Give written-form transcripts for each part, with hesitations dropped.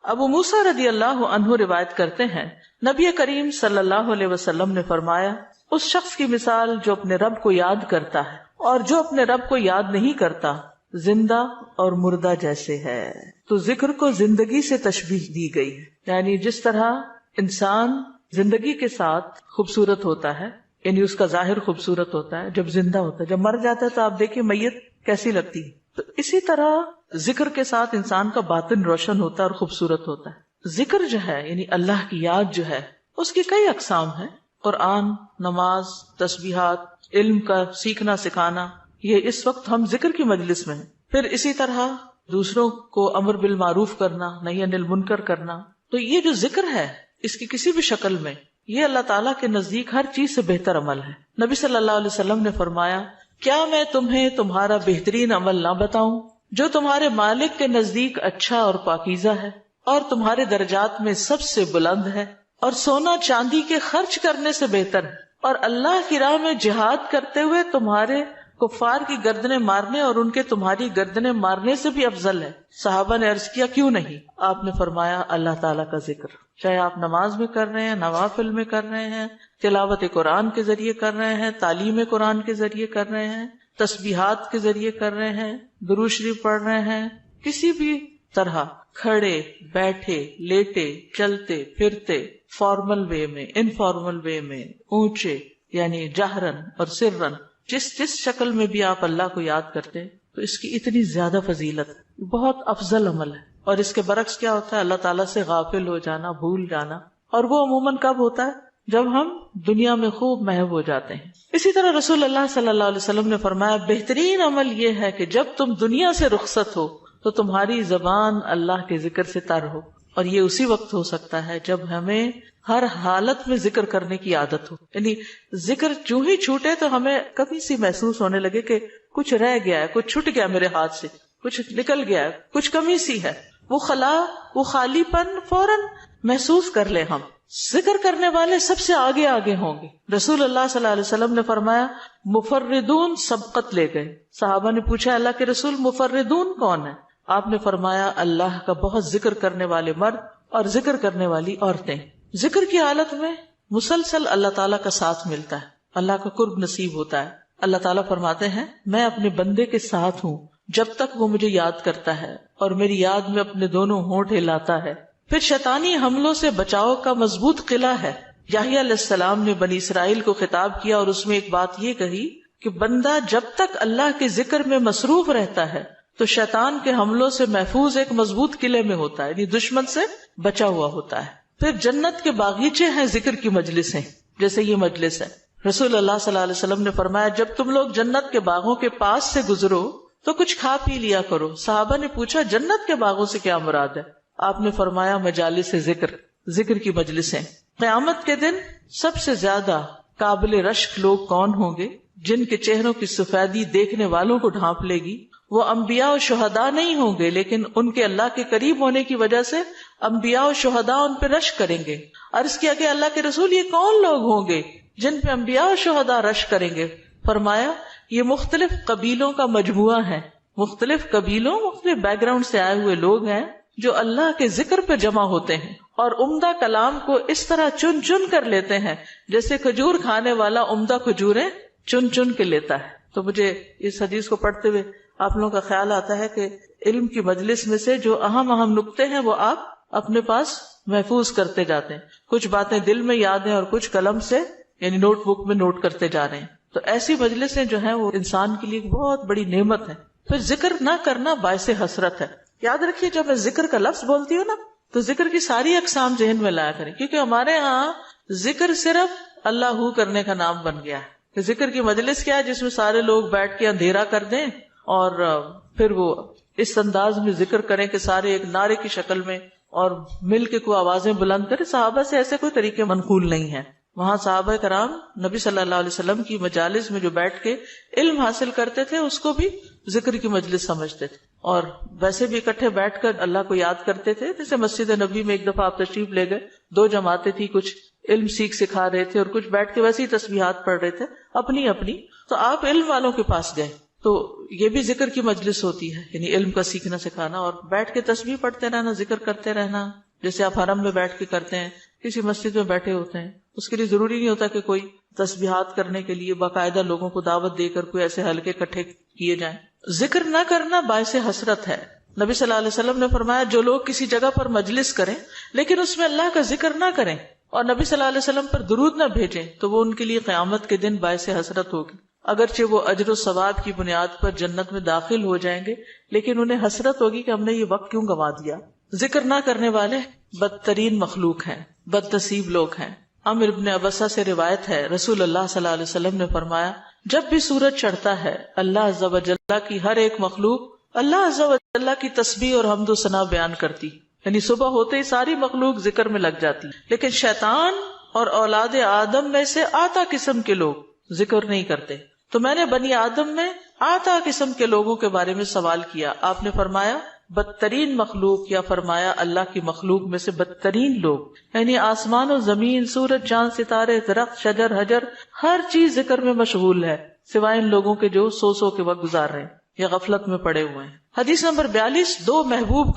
ابو موسیٰ رضی اللہ عنہ روایت کرتے ہیں نبی کریم صلی اللہ علیہ وسلم نے فرمایا اس شخص کی مثال جو اپنے رب کو یاد کرتا ہے اور جو اپنے رب کو یاد نہیں کرتا زندہ اور مردہ جیسے ہے. تو ذکر کو زندگی سے تشبیہ دی گئی ہے، یعنی جس طرح انسان زندگی کے ساتھ خوبصورت ہوتا ہے، یعنی اس کا ظاہر خوبصورت ہوتا ہے جب زندہ ہوتا ہے، جب مر جاتا ہے تو آپ دیکھیں میت کیسی لگتی ہے، تو اسی طرح ذکر کے ساتھ انسان کا باطن روشن ہوتا ہے اور خوبصورت ہوتا ہے. ذکر جو ہے یعنی اللہ کی یاد جو ہے اس کی کئی اقسام ہیں، قرآن، نماز، تسبیحات، علم کا سیکھنا سکھانا، یہ اس وقت ہم ذکر کی مجلس میں ہیں. پھر اسی طرح دوسروں کو امر بالمعروف کرنا، نہی عن المنکر کرنا. تو یہ جو ذکر ہے اس کی کسی بھی شکل میں یہ اللہ تعالیٰ کے نزدیک ہر چیز سے بہتر عمل ہے. نبی صلی اللہ علیہ وسلم نے فرمایا کیا میں تمہیں تمہارا بہترین عمل نہ بتاؤں جو تمہارے مالک کے نزدیک اچھا اور پاکیزہ ہے اور تمہارے درجات میں سب سے بلند ہے اور سونا چاندی کے خرچ کرنے سے بہتر ہے اور اللہ کی راہ میں جہاد کرتے ہوئے تمہارے کفار کی گردنیں مارنے اور ان کے تمہاری گردنیں مارنے سے بھی افضل ہے. صحابہ نے عرض کیا کیوں نہیں؟ آپ نے فرمایا اللہ تعالیٰ کا ذکر، چاہے آپ نماز میں کر رہے ہیں، نوافل میں کر رہے ہیں، تلاوت قرآن کے ذریعے کر رہے ہیں، تعلیم قرآن کے ذریعے کر رہے ہیں، تسبیحات کے ذریعے کر رہے ہیں، درود شریف پڑھ رہے ہیں، کسی بھی طرح کھڑے بیٹھے لیٹے چلتے پھرتے، فارمل وے میں، انفارمل وے میں، اونچے یعنی جہرن اور سرن، جس شکل میں بھی آپ اللہ کو یاد کرتے ہیں تو اس کی اتنی زیادہ فضیلت ہے، بہت افضل عمل ہے. اور اس کے برعکس کیا ہوتا ہے؟ اللہ تعالیٰ سے غافل ہو جانا، بھول جانا، اور وہ عموماً کب ہوتا ہے؟ جب ہم دنیا میں خوب محو ہو جاتے ہیں. اسی طرح رسول اللہ صلی اللہ علیہ وسلم نے فرمایا بہترین عمل یہ ہے کہ جب تم دنیا سے رخصت ہو تو تمہاری زبان اللہ کے ذکر سے تر ہو. اور یہ اسی وقت ہو سکتا ہے جب ہمیں ہر حالت میں ذکر کرنے کی عادت ہو. یعنی ذکر جو ہی چھوٹے تو ہمیں کبھی سی محسوس ہونے لگے کہ کچھ رہ گیا ہے، کچھ چھٹ گیا میرے ہاتھ سے، کچھ نکل گیا ہے، کچھ کمی سی ہے، وہ خلا، وہ خالی پن فوراً محسوس کر لیں. ہم ذکر کرنے والے سب سے آگے آگے ہوں گے. رسول اللہ صلی اللہ علیہ وسلم نے فرمایا مفردون سبقت لے گئے. صحابہ نے پوچھا اللہ کے رسول مفردون کون ہے؟ آپ نے فرمایا اللہ کا بہت ذکر کرنے والے مرد اور ذکر کرنے والی عورتیں. ذکر کی حالت میں مسلسل اللہ تعالیٰ کا ساتھ ملتا ہے، اللہ کا قرب نصیب ہوتا ہے. اللہ تعالیٰ فرماتے ہیں میں اپنے بندے کے ساتھ ہوں جب تک وہ مجھے یاد کرتا ہے اور میری یاد میں اپنے دونوں ہونٹ ہلاتا ہے. پھر شیطانی حملوں سے بچاؤ کا مضبوط قلعہ ہے. یحییٰ علیہ السلام نے بنی اسرائیل کو خطاب کیا اور اس میں ایک بات یہ کہی کہ بندہ جب تک اللہ کے ذکر میں مصروف رہتا ہے تو شیطان کے حملوں سے محفوظ ایک مضبوط قلعے میں ہوتا ہے، یعنی دشمن سے بچا ہوا ہوتا ہے. پھر جنت کے باغیچے ہیں ذکر کی مجلسیں، جیسے یہ مجلس ہے. رسول اللہ صلی اللہ علیہ وسلم نے فرمایا جب تم لوگ جنت کے باغوں کے پاس سے گزرو تو کچھ کھا پی لیا کرو. صحابہ نے پوچھا جنت کے باغوں سے کیا مراد ہے؟ آپ نے فرمایا مجالس ذکر کی مجلسیں. قیامت کے دن سب سے زیادہ قابل رشک لوگ کون ہوں گے؟ جن کے چہروں کی سفیدی دیکھنے والوں کو ڈھانپ لے گی. وہ انبیاء و شہداء نہیں ہوں گے لیکن ان کے اللہ کے قریب ہونے کی وجہ سے انبیاء و شہداء ان پہ رشک کریں گے. عرض کیا کہ اللہ کے رسول یہ کون لوگ ہوں گے جن پہ انبیاء و شہداء رشک کریں گے؟ فرمایا یہ مختلف قبیلوں کا مجموعہ ہے، مختلف قبیلوں مختلف بیک گراؤنڈ سے آئے ہوئے لوگ ہیں جو اللہ کے ذکر پہ جمع ہوتے ہیں اور عمدہ کلام کو اس طرح چن چن کر لیتے ہیں جیسے کھجور کھانے والا عمدہ کھجوریں چن چن کے لیتا ہے. تو مجھے اس حدیث کو پڑھتے ہوئے آپ لوگوں کا خیال آتا ہے کہ علم کی مجلس میں سے جو اہم نکتے ہیں وہ آپ اپنے پاس محفوظ کرتے جاتے ہیں. کچھ باتیں دل میں یاد ہیں اور کچھ قلم سے یعنی نوٹ بک میں نوٹ کرتے جا رہے ہیں. تو ایسی مجلسیں جو ہیں وہ انسان کے لیے بہت بڑی نعمت ہے. پھر ذکر نہ کرنا باعث حسرت ہے. یاد رکھیے جب میں ذکر کا لفظ بولتی ہوں نا تو ذکر کی ساری اقسام ذہن میں لایا کریں، کیونکہ ہمارے ہاں ذکر صرف اللہ ہو کرنے کا نام بن گیا ہے. ذکر کی مجلس کیا ہے؟ جس میں سارے لوگ بیٹھ کے اندھیرا کر دیں اور پھر وہ اس انداز میں ذکر کریں کہ سارے ایک نعرے کی شکل میں اور مل کے کوئی آوازیں بلند کریں. صحابہ سے ایسے کوئی طریقے منقول نہیں ہیں. وہاں صحابہ کرام نبی صلی اللہ علیہ وسلم کی مجالس میں جو بیٹھ کے علم حاصل کرتے تھے اس کو بھی ذکر کی مجلس سمجھتے تھے اور ویسے بھی اکٹھے بیٹھ کر اللہ کو یاد کرتے تھے. جیسے مسجد نبی میں ایک دفعہ آپ تشریف لے گئے، 2 جماعتیں تھی، کچھ علم سکھا رہے تھے اور کچھ بیٹھ کے ویسے ہی تسبیحات پڑھ رہے تھے اپنی. تو آپ علم والوں کے پاس گئے تو یہ بھی ذکر کی مجلس ہوتی ہے، یعنی علم کا سیکھنا سکھانا، اور بیٹھ کے تسبیح پڑھتے رہنا، ذکر کرتے رہنا، جیسے آپ حرم میں بیٹھ کے کرتے ہیں، کسی مسجد میں بیٹھے ہوتے ہیں، اس کے لیے ضروری نہیں ہوتا کہ کوئی تسبیحات کرنے کے لیے باقاعدہ لوگوں کو دعوت دے کر کوئی ایسے حلقے اکٹھے کیے جائیں۔ ذکر نہ کرنا باعث حسرت ہے۔ نبی صلی اللہ علیہ وسلم نے فرمایا جو لوگ کسی جگہ پر مجلس کریں لیکن اس میں اللہ کا ذکر نہ کریں اور نبی صلی اللہ علیہ وسلم پر درود نہ بھیجیں تو وہ ان کے لیے قیامت کے دن باعث حسرت ہوگی۔ اگرچہ وہ اجر و ثواب کی بنیاد پر جنت میں داخل ہو جائیں گے لیکن انہیں حسرت ہوگی کہ ہم نے یہ وقت کیوں گنوا دیا۔ ذکر نہ کرنے والے بدترین مخلوق ہیں، بد نصیب لوگ ہیں۔ عامر بن ابسہ سے روایت ہے، رسول اللہ صلی اللہ علیہ وسلم نے فرمایا جب بھی سورج چڑھتا ہے اللہ عز و جل کی ہر ایک مخلوق اللہ عز و جل کی تسبیح اور حمد و ثنا بیان کرتی، یعنی صبح ہوتے ہی ساری مخلوق ذکر میں لگ جاتی، لیکن شیطان اور اولاد آدم میں سے آتا قسم کے لوگ ذکر نہیں کرتے۔ تو میں نے بنی آدم میں آتا قسم کے لوگوں کے بارے میں سوال کیا، آپ نے فرمایا بدترین مخلوق، یا فرمایا اللہ کی مخلوق میں سے بدترین لوگ، یعنی آسمان و زمین، سورج چاند ستارے درخت شجر حجر ہر چیز ذکر میں مشغول ہے سوائے ان لوگوں کے جو سو سو کے وقت گزار رہے ہیں یا غفلت میں پڑے ہوئے ہیں۔ حدیث نمبر 42، دو محبوب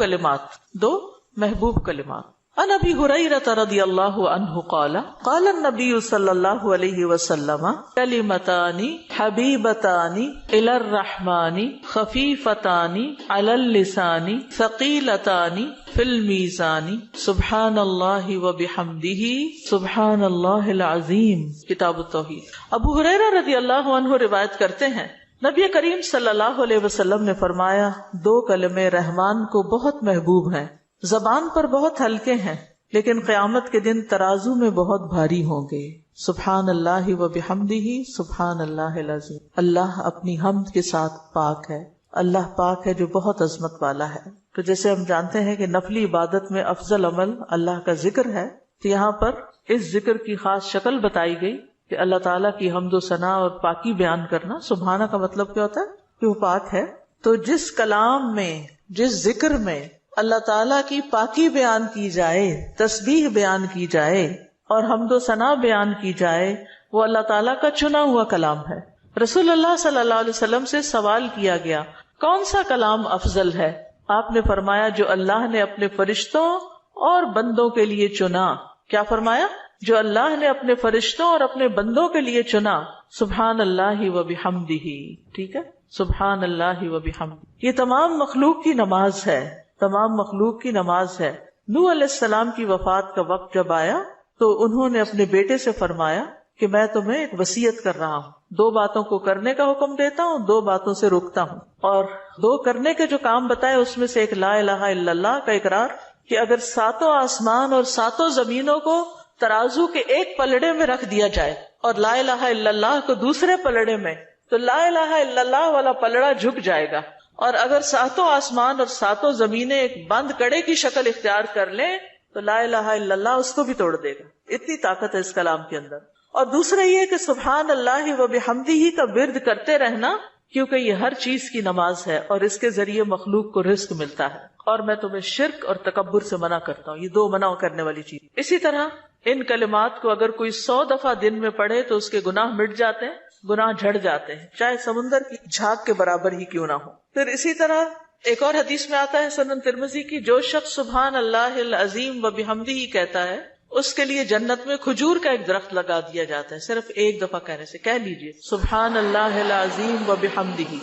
کلمات۔ عن ابی ہریرہ رضی اللہ عنہ قال قال النبی صلی اللہ علیہ وسلم کلمتان حبیبتان الی الرحمن خفیفتان علی اللسان ثقیلتان فی المیزان سبحان اللہ وبحمدہ سبحان اللہ العظیم۔ کتاب التوحید۔ ابو ہریرہ رضی اللہ عنہ روایت کرتے ہیں نبی کریم صلی اللہ علیہ وسلم نے فرمایا دو کلمے رحمان کو بہت محبوب ہیں، زبان پر بہت ہلکے ہیں لیکن قیامت کے دن ترازو میں بہت بھاری ہوں گے۔ سبحان اللہ و بحمدہ سبحان اللہ العظیم۔ اللہ اپنی حمد کے ساتھ پاک ہے، اللہ پاک ہے جو بہت عظمت والا ہے۔ تو جیسے ہم جانتے ہیں کہ نفلی عبادت میں افضل عمل اللہ کا ذکر ہے، تو یہاں پر اس ذکر کی خاص شکل بتائی گئی کہ اللہ تعالیٰ کی حمد و ثنا اور پاکی بیان کرنا۔ سبحانہ کا مطلب کیا ہوتا ہے کہ وہ پاک ہے۔ تو جس کلام میں، جس ذکر میں اللہ تعالیٰ کی پاکی بیان کی جائے، تسبیح بیان کی جائے اور حمد و ثنا بیان کی جائے، وہ اللہ تعالیٰ کا چنا ہوا کلام ہے۔ رسول اللہ صلی اللہ علیہ وسلم سے سوال کیا گیا کون سا کلام افضل ہے؟ آپ نے فرمایا جو اللہ نے اپنے فرشتوں اور بندوں کے لیے چنا۔ کیا فرمایا؟ جو اللہ نے اپنے فرشتوں اور اپنے بندوں کے لیے چنا۔ سبحان اللہ و بحمدہ، ٹھیک ہے، سبحان اللہ و بحمدہ۔ یہ تمام مخلوق کی نماز ہے، تمام مخلوق کی نماز ہے۔ نوح علیہ السلام کی وفات کا وقت جب آیا تو انہوں نے اپنے بیٹے سے فرمایا کہ میں تمہیں ایک وصیت کر رہا ہوں، دو باتوں کو کرنے کا حکم دیتا ہوں، دو باتوں سے روکتا ہوں۔ اور دو کرنے کے جو کام بتائے اس میں سے ایک لا الہ الا اللہ کا اقرار، کہ اگر ساتوں آسمان اور ساتوں زمینوں کو ترازو کے ایک پلڑے میں رکھ دیا جائے اور لا الہ الا اللہ کو دوسرے پلڑے میں، تو لا الہ الا اللہ والا پلڑا جھک جائے گا، اور اگر ساتوں آسمان اور ساتوں زمینیں ایک بند کڑے کی شکل اختیار کر لیں تو لا الہ الا اللہ اس کو بھی توڑ دے گا۔ اتنی طاقت ہے اس کلام کے اندر۔ اور دوسرا یہ کہ سبحان اللہ و بحمدہ کا ورد کرتے رہنا، کیونکہ یہ ہر چیز کی نماز ہے اور اس کے ذریعے مخلوق کو رزق ملتا ہے۔ اور میں تمہیں شرک اور تکبر سے منع کرتا ہوں، یہ دو منع کرنے والی چیز۔ اسی طرح ان کلمات کو اگر کوئی 100 دفعہ دن میں پڑھے تو اس کے گناہ مٹ جاتے ہیں، گناہ جھڑ جاتے ہیں، چاہے سمندر کی جھاگ کے برابر ہی کیوں نہ ہو۔ پھر اسی طرح ایک اور حدیث میں آتا ہے سنن ترمذی کی، جو شخص سبحان اللہ العظیم و بحمدہ کہتا ہے اس کے لیے جنت میں کھجور کا ایک درخت لگا دیا جاتا ہے، صرف ایک دفعہ کہنے سے۔ کہہ لیجئے سبحان اللہ العظیم و بحمدہ۔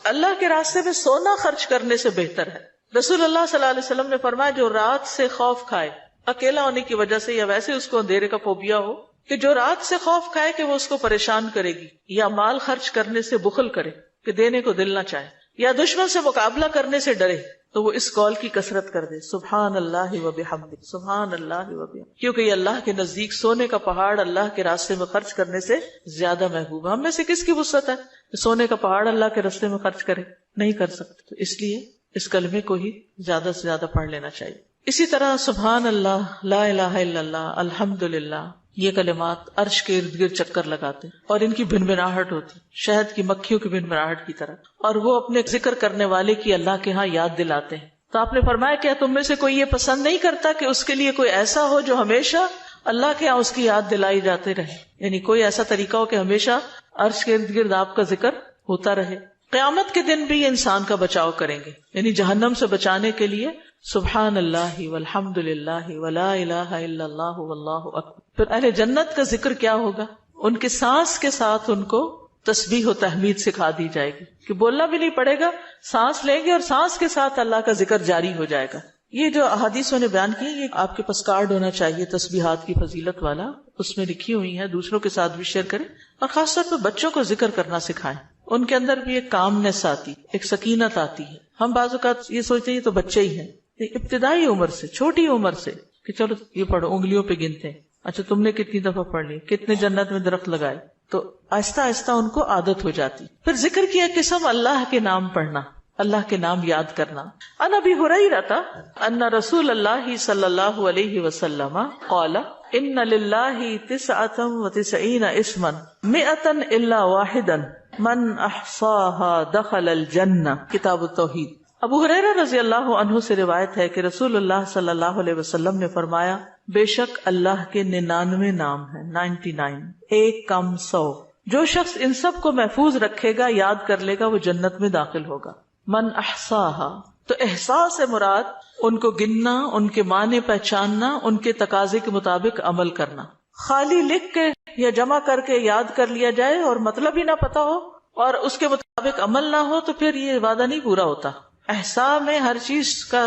اللہ کے راستے میں سونا خرچ کرنے سے بہتر ہے۔ رسول اللہ صلی اللہ علیہ وسلم نے فرمایا جو رات سے خوف کھائے، اکیلا ہونے کی وجہ سے یا ویسے اس کو اندھیرے کا فوبیا ہو، کہ جو رات سے خوف کھائے کہ وہ اس کو پریشان کرے گی، یا مال خرچ کرنے سے بخل کرے کہ دینے کو دل نہ چاہے، یا دشمن سے مقابلہ کرنے سے ڈرے، تو وہ اس قول کی کثرت کر دے سبحان اللہ و بحمدہ، سبحان اللہ و بحمدہ، کیونکہ یہ اللہ کے نزدیک سونے کا پہاڑ اللہ کے راستے میں خرچ کرنے سے زیادہ محبوب ہے۔ ہم میں سے کس کی وسعت ہے کہ سونے کا پہاڑ اللہ کے راستے میں خرچ کرے؟ نہیں کر سکتے، تو اس لیے اس کلمے کو ہی زیادہ سے زیادہ پڑھ لینا چاہیے۔ اسی طرح سبحان اللہ، لا الہ الا اللہ، الحمدللہ، یہ کلمات عرش کے ارد گرد چکر لگاتے اور ان کی بھنبھناہٹ ہوتی شہد کی مکھیوں کی بھنبھناہٹ کی طرح، اور وہ اپنے ذکر کرنے والے کی اللہ کے ہاں یاد دلاتے ہیں۔ تو آپ نے فرمایا کیا تم میں سے کوئی یہ پسند نہیں کرتا کہ اس کے لیے کوئی ایسا ہو جو ہمیشہ اللہ کے ہاں اس کی یاد دلائی جاتے رہے، یعنی کوئی ایسا طریقہ ہو کہ ہمیشہ عرش کے ارد گرد آپ کا ذکر ہوتا رہے. قیامت کے دن بھی انسان کا بچاؤ کریں گے، یعنی جہنم سے بچانے کے لیے سبحان اللہ والحمد للہ ولا الہ الا اللہ واللہ اکبر. پھر اہل جنت کا ذکر کیا ہوگا؟ ان کے سانس کے ساتھ ان کو تسبیح و تحمید سکھا دی جائے گی کہ بولنا بھی نہیں پڑے گا، سانس لیں گے اور سانس کے ساتھ اللہ کا ذکر جاری ہو جائے گا. یہ جو احادیثوں نے بیان کی، یہ آپ کے پاس کارڈ ہونا چاہیے تسبیحات کی فضیلت والا، اس میں لکھی ہوئی ہیں، دوسروں کے ساتھ بھی شیئر کریں، اور خاص طور پہ بچوں کو ذکر کرنا سکھائیں. ان کے اندر بھی ایک کامنس آتی، ایک سکینت آتی ہے. ہم بعض اوقات یہ سوچتے ہیں یہ تو بچے ہی ہیں، ابتدائی عمر سے، چھوٹی عمر سے کہ چلو یہ پڑھو، انگلیوں پہ گنتے ہیں، اچھا تم نے کتنی دفعہ پڑھ لی، کتنے جنت میں درخت لگائے، تو آہستہ آہستہ ان کو عادت ہو جاتی. پھر ذکر کی ایک قسم اللہ کے نام پڑھنا، اللہ کے نام یاد کرنا. عن ابی ہریرہ ان رسول اللہ صلی اللہ علیہ وسلم قال ان للہ 99 اسما 100 الا واحدا من احصاها دخل الجنہ. کتاب التوحید. ابو ہریرہ رضی اللہ عنہ سے روایت ہے کہ رسول اللہ صلی اللہ علیہ وسلم نے فرمایا، بے شک اللہ کے 99 نام ہیں، 99، ایک کم 100. جو شخص ان سب کو محفوظ رکھے گا، یاد کر لے گا، وہ جنت میں داخل ہوگا. من احصاها، تو احساس سے مراد ان کو گننا، ان کے معنی پہچاننا، ان کے تقاضے کے مطابق عمل کرنا. خالی لکھ کے یا جمع کر کے یاد کر لیا جائے اور مطلب ہی نہ پتا ہو اور اس کے مطابق عمل نہ ہو تو پھر یہ وعدہ نہیں پورا ہوتا. احصاء میں ہر چیز کا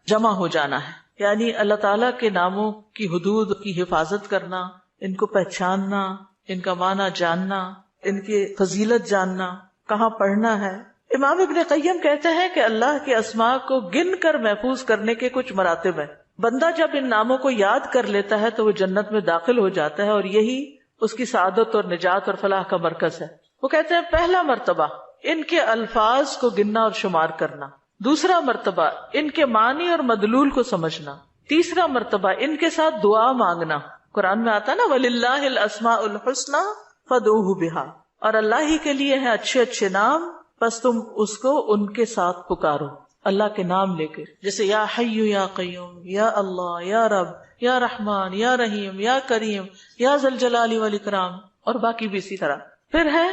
جمع ہو جانا ہے، یعنی اللہ تعالیٰ کے ناموں کی حدود کی حفاظت کرنا، ان کو پہچاننا، ان کا معنی جاننا، ان کی فضیلت جاننا، کہاں پڑھنا ہے. امام ابن قیم کہتے ہیں کہ اللہ کے اسماء کو گن کر محفوظ کرنے کے کچھ مراتب ہیں. بندہ جب ان ناموں کو یاد کر لیتا ہے تو وہ جنت میں داخل ہو جاتا ہے، اور یہی اس کی سعادت اور نجات اور فلاح کا مرکز ہے. وہ کہتے ہیں پہلا مرتبہ ان کے الفاظ کو گننا اور شمار کرنا، دوسرا مرتبہ ان کے معنی اور مدلول کو سمجھنا، تیسرا مرتبہ ان کے ساتھ دعا مانگنا. قرآن میں آتا نا وَلِلَّهِ الْأَسْمَاءُ الْحُسْنَى فَادْعُوهُ بِهَا، اور اللہ ہی کے لیے ہیں اچھے اچھے نام، بس تم اس کو ان کے ساتھ پکارو، اللہ کے نام لے کے. جیسے یا حی یا قیوم، یا اللہ، یا رب، یا رحمان، یا رحیم، یا کریم، یا ذی الجلال والاکرام، اور باقی بھی اسی طرح. پھر ہے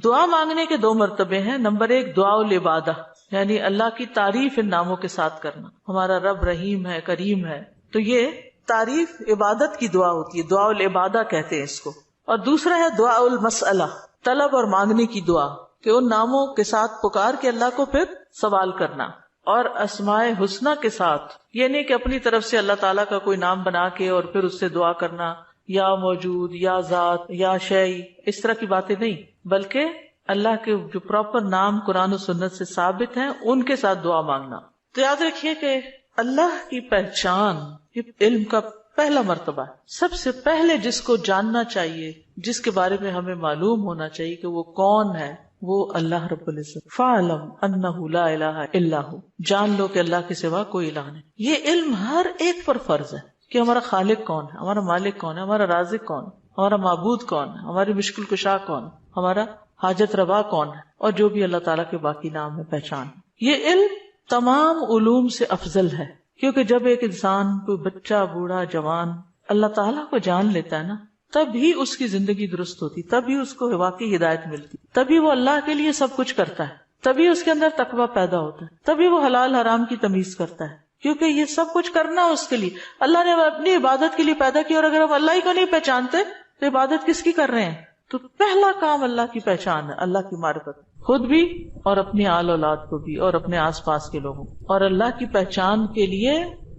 دعا مانگنے کے 2 مرتبے ہیں. نمبر 1 دعا العبادہ، یعنی اللہ کی تعریف ان ناموں کے ساتھ کرنا. ہمارا رب رحیم ہے، کریم ہے، تو یہ تعریف عبادت کی دعا ہوتی ہے، دعا العبادہ کہتے ہیں اس کو. اور دوسرا ہے دعا المسئلہ، طلب اور مانگنے کی دعا، کہ ان ناموں کے ساتھ پکار کے اللہ کو پھر سوال کرنا. اور اسماء حسنہ کے ساتھ یہ نہیں کہ اپنی طرف سے اللہ تعالیٰ کا کوئی نام بنا کے اور پھر اس سے دعا کرنا، یا موجود، یا ذات، یا شیء، اس طرح کی باتیں نہیں، بلکہ اللہ کے جو پراپر نام قرآن و سنت سے ثابت ہیں ان کے ساتھ دعا مانگنا. تو یاد رکھیے کہ اللہ کی پہچان یہ علم کا پہلا مرتبہ ہے. سب سے پہلے جس کو جاننا چاہیے، جس کے بارے میں ہمیں معلوم ہونا چاہیے کہ وہ کون ہے، وہ اللہ رب العزت. فَاعْلَمْ أَنَّهُ لَا إِلَهَ إِلَّا هُوَ، جان لو کہ اللہ کے سوا کوئی الہ نہیں. یہ علم ہر ایک پر فرض ہے کہ ہمارا خالق کون ہے، ہمارا مالک کون ہے، ہمارا رازق کون ہے، ہمارا معبود کون ہے، ہماری مشکل کشا کون ہے، ہمارا حاجت روا کون ہے، اور جو بھی اللہ تعالیٰ کے باقی نام ہے، پہچان. یہ علم تمام علوم سے افضل ہے، کیونکہ جب ایک انسان، کوئی بچہ، بوڑھا، جوان اللہ تعالیٰ کو جان لیتا ہے نا، تب ہی اس کی زندگی درست ہوتی، تب ہی اس کو واقعی ہدایت ملتی، تبھی وہ اللہ کے لیے سب کچھ کرتا ہے، تبھی اس کے اندر تقویٰ پیدا ہوتا ہے، تبھی وہ حلال حرام کی تمیز کرتا ہے. کیونکہ یہ سب کچھ کرنا اس کے لیے اللہ نے اپنی عبادت کے لیے پیدا کیا، اور اگر ہم اللہ ہی کو نہیں پہچانتے تو عبادت کس کی کر رہے ہیں؟ تو پہلا کام اللہ کی پہچان ہے، اللہ کی معرفت، خود بھی اور اپنی آل اولاد کو بھی اور اپنے آس پاس کے لوگوں. اور اللہ کی پہچان کے لیے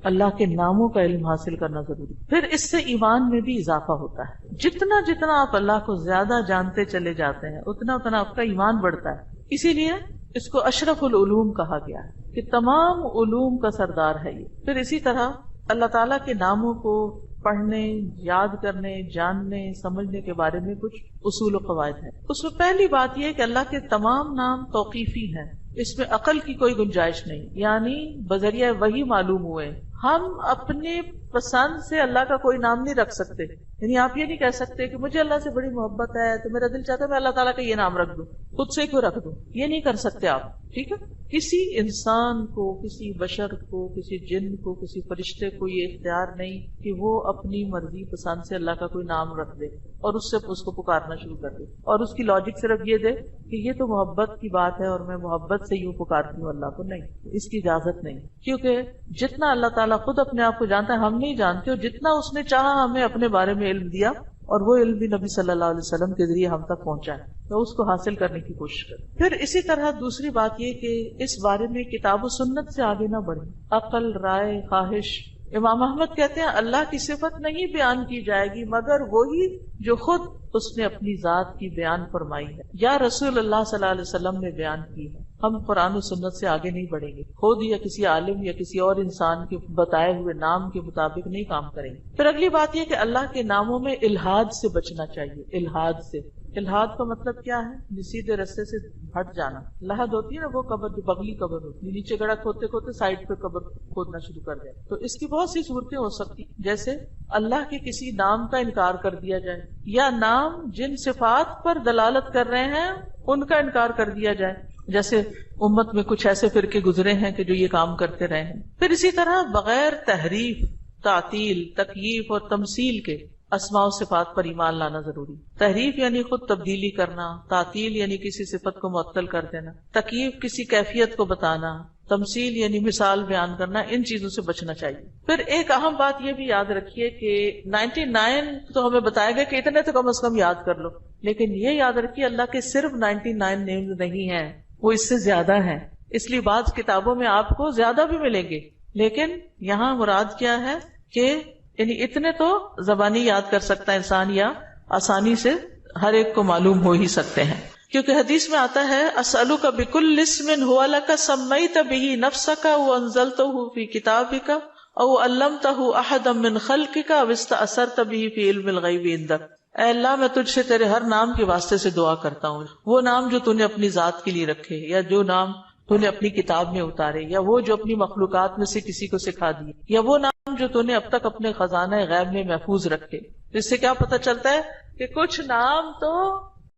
اللہ کے ناموں کا علم حاصل کرنا ضروری. پھر اس سے ایمان میں بھی اضافہ ہوتا ہے. جتنا جتنا آپ اللہ کو زیادہ جانتے چلے جاتے ہیں اتنا اتنا آپ کا ایمان بڑھتا ہے. اسی لیے اس کو اشرف العلوم کہا گیا ہے کہ تمام علوم کا سردار ہے یہ. پھر اسی طرح اللہ تعالیٰ کے ناموں کو پڑھنے، یاد کرنے، جاننے، سمجھنے کے بارے میں کچھ اصول و قواعد ہیں. اس میں پہلی بات یہ کہ اللہ کے تمام نام توقیفی ہیں، اس میں عقل کی کوئی گنجائش نہیں، یعنی بذریعہ وحی معلوم ہوئے. ہم اپنے پسند سے اللہ کا کوئی نام نہیں رکھ سکتے. یعنی آپ یہ نہیں کہہ سکتے کہ مجھے اللہ سے بڑی محبت ہے تو میرا دل چاہتا ہے میں اللہ تعالیٰ کا یہ نام رکھ دوں، خود سے کیوں رکھ دوں، یہ نہیں کر سکتے آپ، ٹھیک ہے؟ کسی انسان کو، کسی بشر کو، کسی جن کو، کسی فرشتے کو یہ اختیار نہیں کہ وہ اپنی مرضی پسند سے اللہ کا کوئی نام رکھ دے اور اس سے اس کو پکارنا شروع کر دے، اور اس کی لاجک صرف یہ دے کہ یہ تو محبت کی بات ہے اور میں محبت سے یوں پکارتی ہوں اللہ کو. نہیں، اس کی اجازت نہیں، کیونکہ جتنا اللہ تعالیٰ خود اپنے آپ کو جانتا ہے ہم نہیں جانتے، اور جتنا اس نے چاہا ہمیں اپنے بارے میں علم دیا، اور وہ علم بھی نبی صلی اللہ علیہ وسلم کے ذریعے ہم تک پہنچا ہے، تو اس کو حاصل کرنے کی کوشش کریں. پھر اسی طرح دوسری بات یہ کہ اس بارے میں کتاب و سنت سے آگے نہ بڑھیں، عقل، رائے، خواہش. امام احمد کہتے ہیں اللہ کی صفت نہیں بیان کی جائے گی مگر وہی جو خود اس نے اپنی ذات کی بیان فرمائی ہے یا رسول اللہ صلی اللہ علیہ وسلم نے بیان کی ہے. ہم قرآن و سنت سے آگے نہیں بڑھیں گے، خود یا کسی عالم یا کسی اور انسان کے بتائے ہوئے نام کے مطابق نہیں کام کریں گے. پھر اگلی بات یہ کہ اللہ کے ناموں میں الحاد سے بچنا چاہیے. الحاد سے، الحاد کا مطلب کیا ہے؟ سیدھے رستے سے ہٹ جانا. لحد ہوتی ہے نا وہ قبر جو بغلی قبر ہوتی ہے، نیچے گڑا کھودتے کھودتے سائڈ پہ قبر کھودنا شروع کر دیں. تو اس کی بہت سی صورتیں ہو سکتی، جیسے اللہ کے کسی نام کا انکار کر دیا جائے، یا نام جن صفات پر دلالت کر رہے ہیں ان کا انکار کر دیا جائے، جیسے امت میں کچھ ایسے فرقے گزرے ہیں کہ جو یہ کام کرتے رہے ہیں. پھر اسی طرح بغیر تحریف، تعطیل، تکییف اور تمثیل کے اسماء و صفات پر ایمان لانا ضروری. تحریف یعنی خود تبدیلی کرنا، تعطیل یعنی کسی صفت کو معطل کر دینا، تکییف کسی کیفیت کو بتانا، تمثیل یعنی مثال بیان کرنا. ان چیزوں سے بچنا چاہیے. پھر ایک اہم بات یہ بھی یاد رکھیے کہ 99 تو ہمیں بتایا گیا کہ اتنے تو کم از کم یاد کر لو، لیکن یہ یاد رکھیے اللہ کے صرف 99 نیمز نہیں ہیں، وہ اس سے زیادہ ہیں. اس لیے بعض کتابوں میں آپ کو زیادہ بھی ملیں گے، لیکن یہاں مراد کیا ہے کہ یعنی اتنے تو زبانی یاد کر سکتا ہے انسان، یا آسانی سے ہر ایک کو معلوم ہو ہی سکتے ہیں. کیونکہ حدیث میں آتا ہے اسألک بکل اسم هو لک سمیت به نفسک وانزلته فی کتابک او علمتہ احدا من خلقک او استأثرت به فی علم الغیب عندک. اے اللہ میں تجھ سے تیرے ہر نام کے واسطے سے دعا کرتا ہوں، وہ نام جو تو نے اپنی ذات کے لیے رکھے، یا جو نام تو نے اپنی کتاب میں اتارے، یا وہ جو اپنی مخلوقات میں سے کسی کو سکھا دیے، یا وہ نام جو تو نے اب تک اپنے خزانہ غیب میں محفوظ رکھے. اس سے کیا پتہ چلتا ہے کہ کچھ نام تو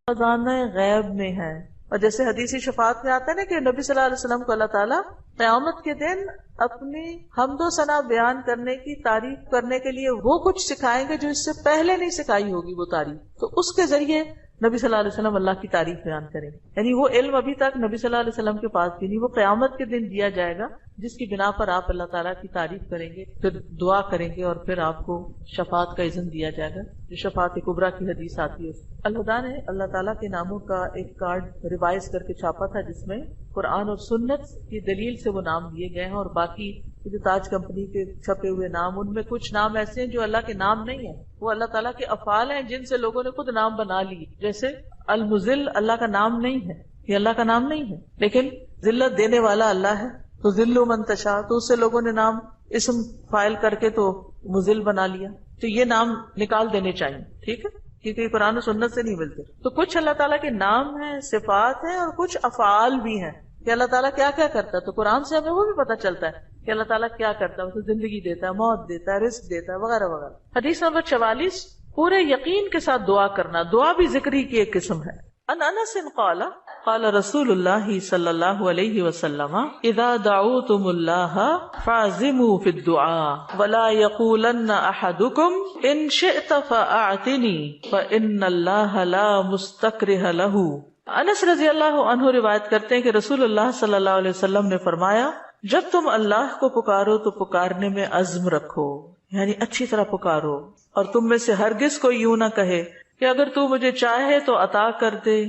خزانہ غیب میں ہے. اور جیسے حدیث شفاعت میں آتا ہے نا کہ نبی صلی اللہ علیہ وسلم کو اللہ تعالیٰ قیامت کے دن اپنی حمد و ثنا بیان کرنے کی تعریف کرنے کے لیے وہ کچھ سکھائیں گے جو اس سے پہلے نہیں سکھائی ہوگی وہ تعریف. تو اس کے ذریعے نبی صلی اللہ علیہ وسلم اللہ کی تعریف بیان کریں گے. یعنی وہ علم ابھی تک نبی صلی اللہ علیہ وسلم کے پاس بھی نہیں، وہ قیامت کے دن دیا جائے گا، جس کی بنا پر آپ اللہ تعالیٰ کی تعریف کریں گے، پھر دعا کریں گے، اور پھر آپ کو شفاعت کا اذن دیا جائے گا جو شفاعت کبریٰ کی حدیث آتی ہے. الہدیٰ نے اللہ تعالیٰ کے ناموں کا ایک کارڈ ریوائز کر کے چھاپا تھا جس میں قرآن اور سنت کی دلیل سے وہ نام دیے گئے ہیں، اور باقی جو تاج کمپنی کے چھپے ہوئے نام، ان میں کچھ نام ایسے ہیں جو اللہ کے نام نہیں ہیں، وہ اللہ تعالیٰ کے افعال ہیں جن سے لوگوں نے خود نام بنا لیے. جیسے المذل اللہ کا نام نہیں ہے، یہ اللہ کا نام نہیں ہے، لیکن ذلت دینے والا اللہ ہے، تو ذل من تشاء، تو اس سے لوگوں نے نام اسم فائل کر کے تو مذل بنا لیا. تو یہ نام نکال دینے چاہیے، ٹھیک ہے، کیونکہ یہ قرآن و سنت سے نہیں ملتے. تو کچھ اللہ تعالیٰ کے نام ہیں، صفات ہیں، اور کچھ افعال بھی ہیں کہ اللہ تعالیٰ کیا کیا کرتا ہے. تو قرآن سے ہمیں وہ بھی پتہ چلتا ہے کہ اللہ تعالیٰ کیا کرتا ہے، اسے زندگی دیتا ہے، موت دیتا ہے، رزق دیتا ہے، وغیرہ وغیرہ. حدیث نمبر 44، پورے یقین کے ساتھ دعا کرنا. دعا بھی ذکری کی ایک قسم ہے. ان انس قال قال رسول اللہ صلی اللہ علیہ وسلم اذا دعوتم اللہ فاعزموا فی الدعاء ولا یقولن احدکم ان شئت فاعتنی فان اللہ لا مستکرہ لہ. انس رضی اللہ عنہ روایت کرتے ہیں کہ رسول اللہ صلی اللہ علیہ وسلم نے فرمایا جب تم اللہ کو پکارو تو پکارنے میں عزم رکھو، یعنی اچھی طرح پکارو، اور تم میں سے ہرگز کوئی یوں نہ کہے کہ اگر تو مجھے چاہے تو عطا کر دے،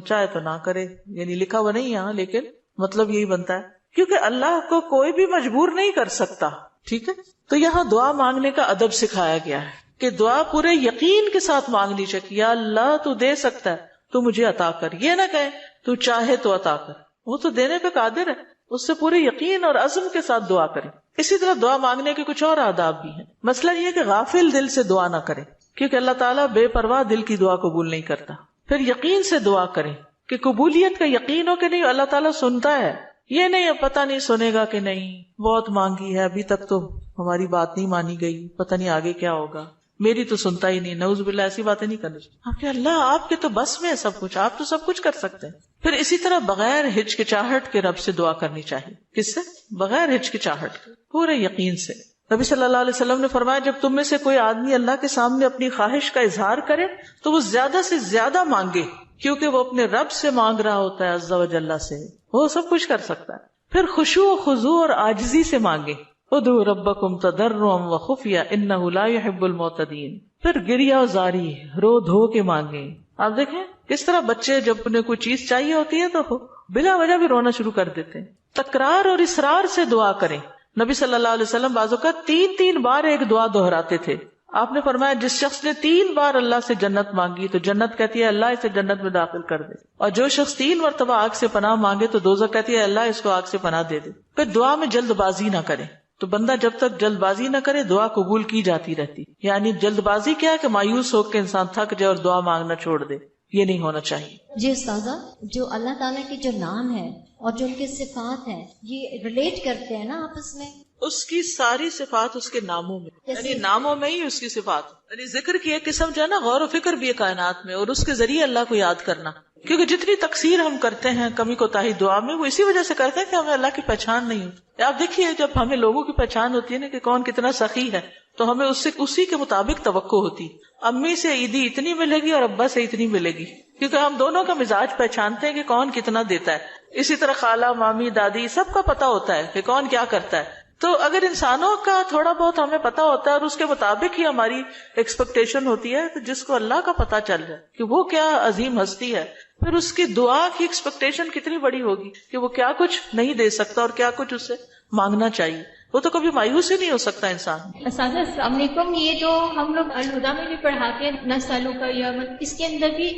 چاہے تو نہ کرے. یعنی لکھا ہوا نہیں یہاں، لیکن مطلب یہی بنتا ہے کیونکہ اللہ کو کوئی بھی مجبور نہیں کر سکتا. ٹھیک ہے، تو یہاں دعا مانگنے کا ادب سکھایا گیا ہے کہ دعا پورے یقین کے ساتھ مانگنی چاہیے. یا اللہ تو دے سکتا ہے، تو مجھے عطا کر. یہ نہ کہے تو چاہے تو عطا کر، وہ تو دینے پہ قادر ہے، اس سے پورے یقین اور عزم کے ساتھ دعا کرے. اسی طرح دعا مانگنے کے کچھ اور آداب بھی ہیں. مسئلہ یہ کہ غافل دل سے دعا نہ کرے، کیونکہ اللہ تعالیٰ بے پرواہ دل کی دعا قبول نہیں کرتا. پھر یقین سے دعا کریں کہ قبولیت کا یقین ہو کہ نہیں اللہ تعالیٰ سنتا ہے. یہ نہیں پتہ نہیں سنے گا کہ نہیں، بہت مانگی ہے ابھی تک تو ہماری بات نہیں مانی گئی، پتہ نہیں آگے کیا ہوگا. میری تو سنتا ہی نہیں، نعوذ باللہ ایسی باتیں نہیں کرنی چاہیے. آپ کہ اللہ آپ کے تو بس میں ہے سب کچھ، آپ تو سب کچھ کر سکتے ہیں. پھر اسی طرح بغیر ہچکچاہٹ کے رب سے دعا کرنی چاہیے. کس سے؟ بغیر ہچکچاہٹ کے، پورے یقین سے. نبی صلی اللہ علیہ وسلم نے فرمایا جب تم میں سے کوئی آدمی اللہ کے سامنے اپنی خواہش کا اظہار کرے تو وہ زیادہ سے زیادہ مانگے، کیونکہ وہ اپنے رب سے مانگ رہا ہوتا ہے عز و جل سے، وہ سب کچھ کر سکتا ہے. پھر خشوع و خضوع اور عاجزی سے مانگے. ادعوا ربکم تضرعا وخفیا انہ لا يحب المعتدین. پھر گریہ و زاری، رو دھو کے مانگے. آپ دیکھیں کس طرح بچے جب انہیں کوئی چیز چاہیے ہوتی ہے تو بلا وجہ بھی رونا شروع کر دیتے ہیں. تکرار اور اصرار سے دعا کریں. نبی صلی اللہ علیہ وسلم بعض اوقات 3 بار ایک دعا دہراتے تھے. آپ نے فرمایا جس شخص نے 3 بار اللہ سے جنت مانگی تو جنت کہتی ہے اللہ اسے جنت میں داخل کر دے، اور جو شخص 3 مرتبہ آگ سے پناہ مانگے تو دوزخ کہتی ہے اللہ اس کو آگ سے پناہ دے دے. پھر دعا میں جلد بازی نہ کریں. تو بندہ جب تک جلد بازی نہ کرے دعا قبول کی جاتی رہتی. یعنی جلد بازی کیا ہے کہ مایوس ہو کے انسان تھک جائے اور دعا مانگنا چھوڑ دے، یہ نہیں ہونا چاہیے. جی استاذہ، جو اللہ تعالیٰ کے جو نام ہے اور جو ان کے صفات ہیں یہ ریلیٹ کرتے ہیں نا آپس میں؟ اس کی ساری صفات اس کے ناموں میں، یعنی ناموں میں ہی اس کی صفات. یعنی ذکر کی ایک قسم جو ہے نا غور و فکر بھی ہے کائنات میں، اور اس کے ذریعے اللہ کو یاد کرنا. کیونکہ جتنی تقصیر ہم کرتے ہیں کمی کوتاہی دعا میں، وہ اسی وجہ سے کرتے ہیں کہ ہمیں اللہ کی پہچان نہیں ہوتی. آپ دیکھیے جب ہمیں لوگوں کی پہچان ہوتی ہے نا کہ کون کتنا سخی ہے تو ہمیں اس سے اسی کے مطابق توقع ہوتی. امی سے عیدی اتنی ملے گی اور ابا سے اتنی ملے گی، کیونکہ ہم دونوں کا مزاج پہچانتے ہیں کہ کون کتنا دیتا ہے. اسی طرح خالہ مامی دادی سب کا پتا ہوتا ہے کہ کون کیا کرتا ہے. تو اگر انسانوں کا تھوڑا بہت ہمیں پتا ہوتا ہے اور اس کے مطابق ہی ہماری ایکسپیکٹیشن ہوتی ہے، تو جس کو اللہ کا پتا چل جائے کہ وہ کیا عظیم ہستی ہے، پھر اس کی دعا کی ایکسپیکٹیشن کتنی بڑی ہوگی کہ وہ کیا کچھ نہیں دے سکتا اور کیا کچھ اس سے مانگنا چاہیے. وہ تو کبھی مایوس ہی نہیں ہو سکتا انسان. اساتذہ السلام علیکم. یہ جو ہم لوگ الہدا میں بھی پڑھاتے ہیں نسلوں کا یوم، اس کے اندر بھی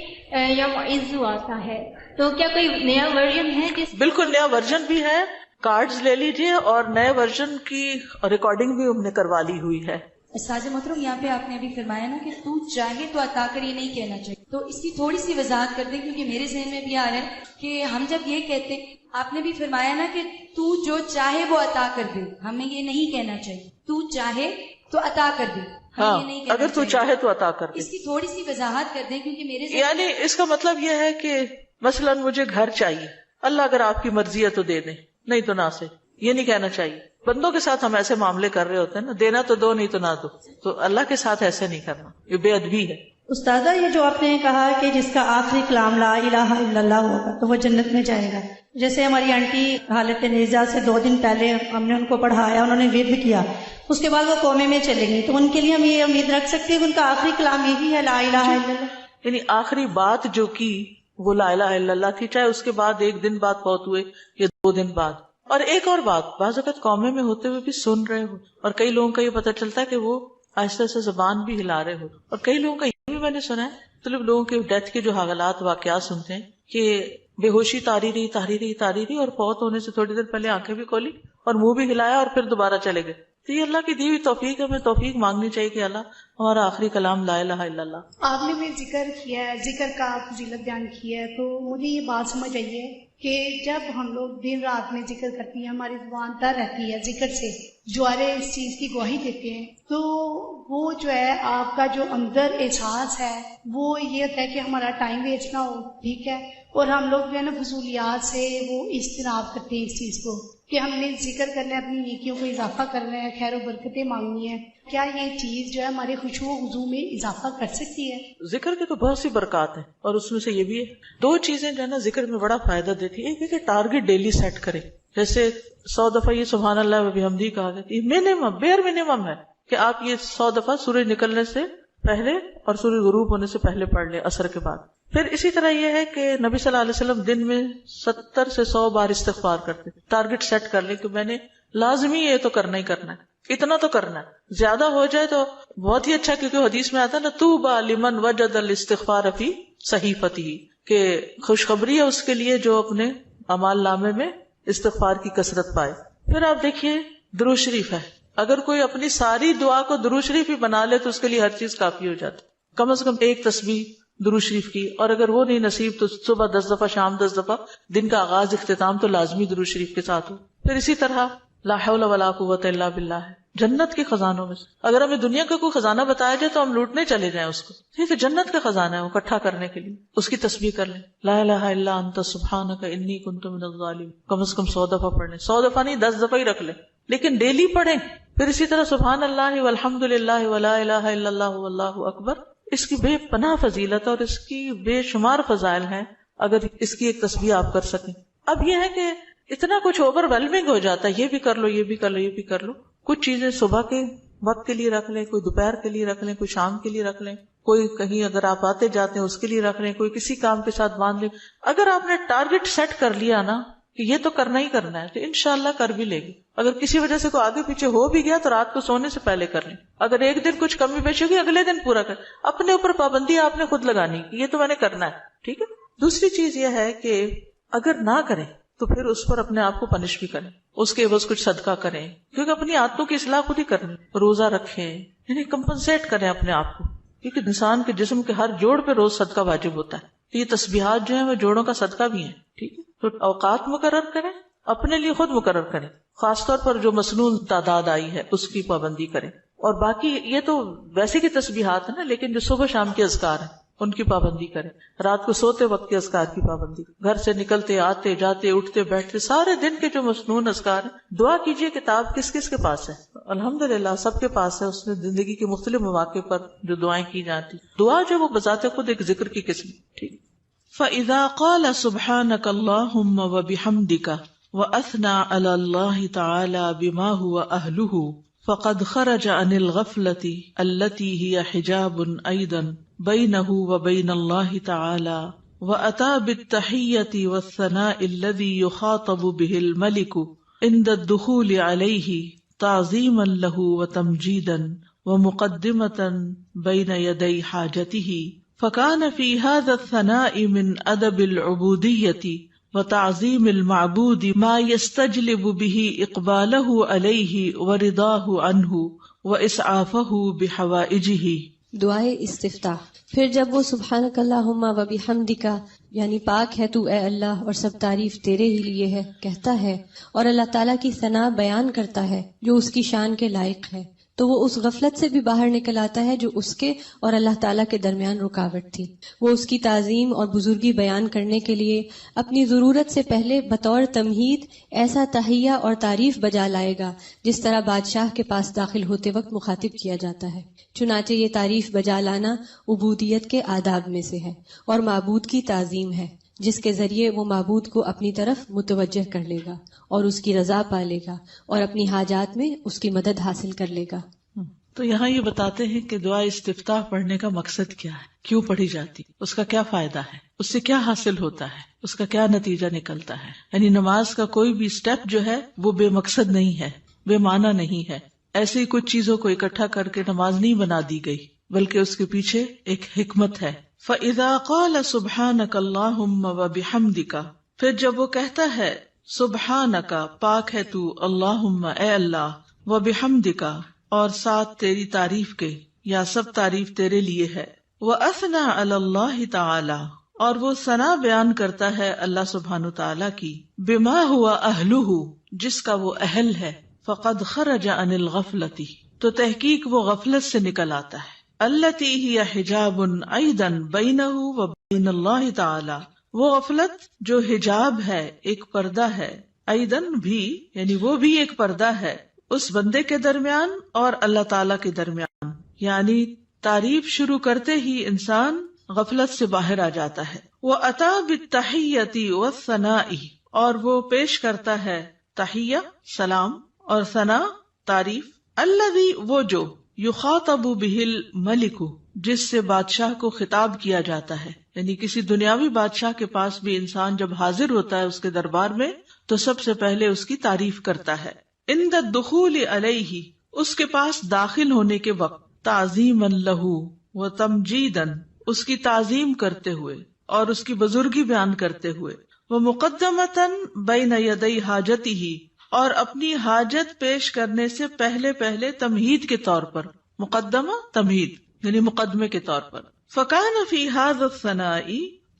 یوم عزو آتا ہے، تو کیا کوئی نیا ورژن ہے جس؟ بالکل نیا ورژن بھی ہے، کارڈز لے لیجئے، اور نئے ورژن کی ریکارڈنگ بھی ہم نے کروا لی ہوئی ہے. ساجد محترم یہاں پہ آپ نے ابھی فرمایا نا کہ تو چاہے تو عطا کر، یہ نہیں کہنا چاہیے، تو اس کی تھوڑی سی وضاحت کر دیں کیونکہ میرے ذہن میں بھی آ رہا ہے کہ ہم جب یہ کہتے ہیں، آپ نے بھی فرمایا نا کہ تو جو چاہے وہ عطا کر دے، ہمیں یہ نہیں کہنا چاہیے تو چاہے تو عطا کر دے. ہاں اگر تو چاہے تو عطا کر دے. اس کی تھوڑی سی وضاحت کر دیں کیونکہ میرے ذہن یعنی اس کا مطلب یہ ہے کہ مثلا مجھے گھر چاہیے، اللہ اگر آپ کی مرضی ہے تو دے دیں، نہیں تو نہ سے. یہ نہیں کہنا چاہیے. بندوں کے ساتھ ہم ایسے معاملے کر رہے ہوتے ہیں نا، دینا تو دو نہیں تو نہ دو، تو اللہ کے ساتھ ایسے نہیں کرنا، یہ بے ادبی ہے. استاذہ یہ جو آپ نے کہا کہ جس کا آخری کلام لا الہ الا اللہ ہوگا تو وہ جنت میں جائے گا، جیسے ہماری آنٹی حالت نیزہ سے 2 دن پہلے ہم نے ان کو پڑھایا، انہوں نے ورد کیا، اس کے بعد وہ کومے میں چلے گئی، تو ان کے لیے ہم یہ امید رکھ سکتے ہیں کہ ان کا آخری کلام یہی ہے لا الہ الا اللہ؟ یعنی آخری بات جو کی وہ لا الہ الا اللہ تھی، چاہے اس کے بعد 1 دن بعد فوت ہوئے یا 2 دن بعد. اور ایک اور بات، بعض اوقات قومے میں ہوتے ہوئے بھی سن رہے ہو، اور کئی لوگوں کا یہ پتہ چلتا ہے کہ وہ آہستہ آہستہ زبان بھی ہلا رہے ہو، اور کئی لوگوں کا یہ بھی میں نے سنا ہے، مطلب لوگوں کے ڈیتھ کے جو حالات واقعات سنتے ہیں کہ بے ہوشی تاری رہی اور فوت ہونے سے تھوڑی دیر پہلے آنکھیں بھی کھولی اور منہ بھی ہلایا اور پھر دوبارہ چلے گئے. تو یہ اللہ کی دی ہوئی توفیق ہے، ہمیں توفیق مانگنی چاہیے کہ اللہ ہمارا آخری کلام لا الہ الا اللہ. آپ نے بھی ذکر کیا ہے، ذکر کا فضیلت بیان کیا ہے، تو مجھے یہ بات سمجھ آئی ہے کہ جب ہم لوگ دن رات میں ذکر کرتی ہیں، ہماری زبان تر رہتی ہے ذکر سے، جوارے اس چیز کی گواہی دیتے ہیں، تو وہ جو ہے آپ کا جو اندر احساس ہے وہ یہ ہوتا ہے کہ ہمارا ٹائم ویسٹ نہ ہو، ٹھیک ہے، اور ہم لوگ جو ہے نا فضولیات سے وہ اجتناب کرتے ہیں اس چیز کو کہ ہم نے ذکر کرنا ہے، اپنی نیکیوں کو اضافہ کرنا ہے، خیر و برکتیں مانگنی ہے. کیا یہ چیز جو ہے ہمارے خشوع و خضوع میں اضافہ کر سکتی ہے؟ ذکر کے تو بہت سی برکات ہیں، اور اس میں سے یہ بھی ہے 2 چیزیں جو ہے نا ذکر میں بڑا فائدہ دیتی ہے. ایک ہے کہ ٹارگٹ ڈیلی سیٹ کرے، جیسے 100 دفعہ یہ سبحان اللہ و بحمدہ کہا گیا، یہ منیمم بیئر منیمم ہے کہ آپ یہ 100 دفعہ سورج نکلنے سے پہلے اور سورج غروب ہونے سے پہلے پڑھ لیں عصر کے بعد. پھر اسی طرح یہ ہے کہ نبی صلی اللہ علیہ وسلم دن میں 70 سے 100 بار استغفار کرتے تھے. ٹارگٹ سیٹ کر لیں کہ میں نے لازمی یہ تو کرنا ہی کرنا ہے، اتنا تو کرنا ہے، زیادہ ہو جائے تو بہت ہی اچھا، کیونکہ حدیث میں آتا ہے نا طوبی لمن وجد الاستغفار فی صحیفته، کہ خوشخبری ہے اس کے لیے جو اپنے اعمال نامے میں استغفار کی کثرت پائے. پھر آپ دیکھیے درود شریف ہے، اگر کوئی اپنی ساری دعا کو درود شریف ہی بنا لے تو اس کے لیے ہر چیز کافی ہو جاتی. کم از کم 1 تسبیح درود شریف کی، اور اگر وہ نہیں نصیب تو صبح 10 دفعہ، شام 10 دفعہ، دن کا آغاز اختتام تو لازمی درود شریف کے ساتھ ہو. پھر اسی طرح لا حول ولا قوت الا باللہ ہے، جنت کے خزانوں میں سے. اگر ہمیں دنیا کا کوئی خزانہ بتایا جائے تو ہم لوٹنے چلے جائیں اس کو. ٹھیک ہے, جنت کا خزانہ ہے وہ اکٹھا کرنے کے لیے. اس کی تسبیح کر لیں, لا الہ الا انت سبحانک انی کنت من الظالمین, کم از کم 100 دفعہ پڑھ لیں. 100 دفعہ نہیں, 10 دفعہ ہی رکھ لیں, لیکن ڈیلی پڑھیں. پھر اسی طرح سبحان اللہ والحمد للہ ولا الہ الا اللہ واللہ اکبر. اس کی بے پناہ فضیلت اور اس کی بے شمار فضائل ہیں اگر اس کی ایک تسبیح آپ کر سکیں. اب یہ ہے کہ اتنا کچھ اوور ویلمنگ ہو جاتا ہے, یہ بھی کر لو, یہ بھی کر لو, یہ بھی کر لو. کچھ چیزیں صبح کے وقت کے لیے رکھ لیں, کوئی دوپہر کے لیے رکھ لیں, کوئی شام کے لیے رکھ لیں, کوئی کہیں اگر آپ آتے جاتے ہیں اس کے لیے رکھ لیں, کوئی کسی کام کے ساتھ باندھ لیں. اگر آپ نے ٹارگٹ سیٹ کر لیا نا کہ یہ تو کرنا ہی کرنا ہے تو انشاءاللہ کر بھی لے گی. اگر کسی وجہ سے کوئی آگے پیچھے ہو بھی گیا تو رات کو سونے سے پہلے کر لیں. اگر ایک دن کچھ کمی بیشی ہوگی اگلے دن پورا کر. اپنے اوپر پابندی آپ نے خود لگانی, یہ تو میں نے کرنا ہے. ٹھیک ہے. دوسری چیز یہ ہے کہ اگر نہ کریں تو پھر اس پر اپنے آپ کو پنش بھی کریں, اس کے عوض کچھ صدقہ کریں, کیونکہ اپنی عادتوں کی اصلاح خود ہی کرنی. روزہ رکھیں, یعنی کمپنسیٹ کریں اپنے آپ کو, کیونکہ انسان کے جسم کے ہر جوڑ پہ روز صدقہ واجب ہوتا ہے. تو یہ تسبیحات جو ہیں وہ جوڑوں کا صدقہ بھی ہیں. ٹھیک ہے. تو اوقات مقرر کریں, اپنے لیے خود مقرر کریں, خاص طور پر جو مسنون تعداد آئی ہے اس کی پابندی کریں. اور باقی یہ تو ویسے کی تسبیحات ہیں نا, لیکن جو صبح شام کے اذکار ہیں ان کی پابندی کریں. رات کو سوتے وقت کے اذکار کی پابندی, گھر سے نکلتے آتے جاتے اٹھتے بیٹھتے سارے دن کے جو مسنون اذکار ہیں. دعا کیجئے, کتاب کس کس کے پاس ہے؟ الحمدللہ سب کے پاس ہے. اس میں زندگی کے مختلف مواقع پر جو دعائیں کی جاتی, دعا جو وہ بذات خود ایک ذکر کی قسم. ٹھیک. فَإِذَا قَالَ سُبْحَانَكَ اللَّهُمَّ وَبِحَمْدِكَ وَأَثْنَى عَلَى اللَّهِ تَعَالَى بِمَا هُوَ أَهْلُهُ فقد خرج عن الغفلة التي هي حجاب أيضا بينه وبين الله تعالى وأتى بالتحية والثناء الذي يخاطب به الملك عند الدخول عليه تعظيما له وتمجيدا ومقدمة بين يدي حاجته فكان في هذا الثناء من أدب العبودية وتعظیم المعبود ما يستجلب به اقبالہ علیہ ورضاہ عنہ واسعافہ بحوائجہ. دعائے استفتاح. پھر جب وہ سبحانک اللہم و بحمدک یعنی پاک ہے تو اے اللہ اور سب تعریف تیرے ہی لیے ہے کہتا ہے اور اللہ تعالیٰ کی ثنا بیان کرتا ہے جو اس کی شان کے لائق ہے, تو وہ اس غفلت سے بھی باہر نکل آتا ہے جو اس کے اور اللہ تعالیٰ کے درمیان رکاوٹ تھی. وہ اس کی تعظیم اور بزرگی بیان کرنے کے لیے اپنی ضرورت سے پہلے بطور تمہید ایسا تحیہ اور تعریف بجا لائے گا جس طرح بادشاہ کے پاس داخل ہوتے وقت مخاطب کیا جاتا ہے. چنانچہ یہ تعریف بجا لانا عبودیت کے آداب میں سے ہے اور معبود کی تعظیم ہے جس کے ذریعے وہ معبود کو اپنی طرف متوجہ کر لے گا اور اس کی رضا پا لے گا اور اپنی حاجات میں اس کی مدد حاصل کر لے گا. تو یہاں یہ بتاتے ہیں کہ دعا استفتاح پڑھنے کا مقصد کیا ہے, کیوں پڑھی جاتی, اس کا کیا فائدہ ہے, اس سے کیا حاصل ہوتا ہے, اس کا کیا نتیجہ نکلتا ہے. یعنی نماز کا کوئی بھی سٹیپ جو ہے وہ بے مقصد نہیں ہے, بے معنی نہیں ہے. ایسے ہی کچھ چیزوں کو اکٹھا کر کے نماز نہیں بنا دی گئی, بلکہ اس کے پیچھے ایک حکمت ہے. فَإِذَا قَالَ سُبْحَانَكَ اللَّهُمَّ وَبِحَمْدِكَ, پھر جب وہ کہتا ہے سبحانک پاک ہے تو, اللہم اے اللہ, وَبِحَمْدِكَ اور ساتھ تیری تعریف کے یا سب تعریف تیرے لیے ہے, وَأَثْنَى عَلَى اللَّهِ تَعَالَى اور وہ ثنا بیان کرتا ہے اللہ سبحانہ تعالیٰ کی, بِمَا هُوَ أَهْلُهُ جس کا وہ اہل ہے, فَقَدْ خَرَجَ عَنِ الْغَفْلَةِ تو تحقیق وہ غفلت سے نکل آتا ہے, الَّتِي هِيَ حِجَابٌ أَيْضًا بَيْنَهُ وَبَيْنَ اللَّهِ تَعَالَى وہ غفلت جو حجاب ہے, ایک پردہ ہے, ایضًا بھی یعنی وہ بھی ایک پردہ ہے اس بندے کے درمیان اور اللہ تعالیٰ کے درمیان. یعنی تعریف شروع کرتے ہی انسان غفلت سے باہر آ جاتا ہے. وَأَتَى بِالتَّحِيَّةِ وَالثَّنَاءِ اور وہ پیش کرتا ہے تحیہ سلام اور ثنا تعریف, الذی وہ جو یخاطب بہ الملک جس سے بادشاہ کو خطاب کیا جاتا ہے. یعنی کسی دنیاوی بادشاہ کے پاس بھی انسان جب حاضر ہوتا ہے اس کے دربار میں تو سب سے پہلے اس کی تعریف کرتا ہے. عند الدخول علیہ اس کے پاس داخل ہونے کے وقت, تعظیما لہ و تمجیدا اس کی تعظیم کرتے ہوئے اور اس کی بزرگی بیان کرتے ہوئے, ومقدمتا بین یدی حاجتہ اور اپنی حاجت پیش کرنے سے پہلے تمہید کے طور پر, مقدمہ تمہید یعنی مقدمے کے طور پر. فکان فی ھذا الثناء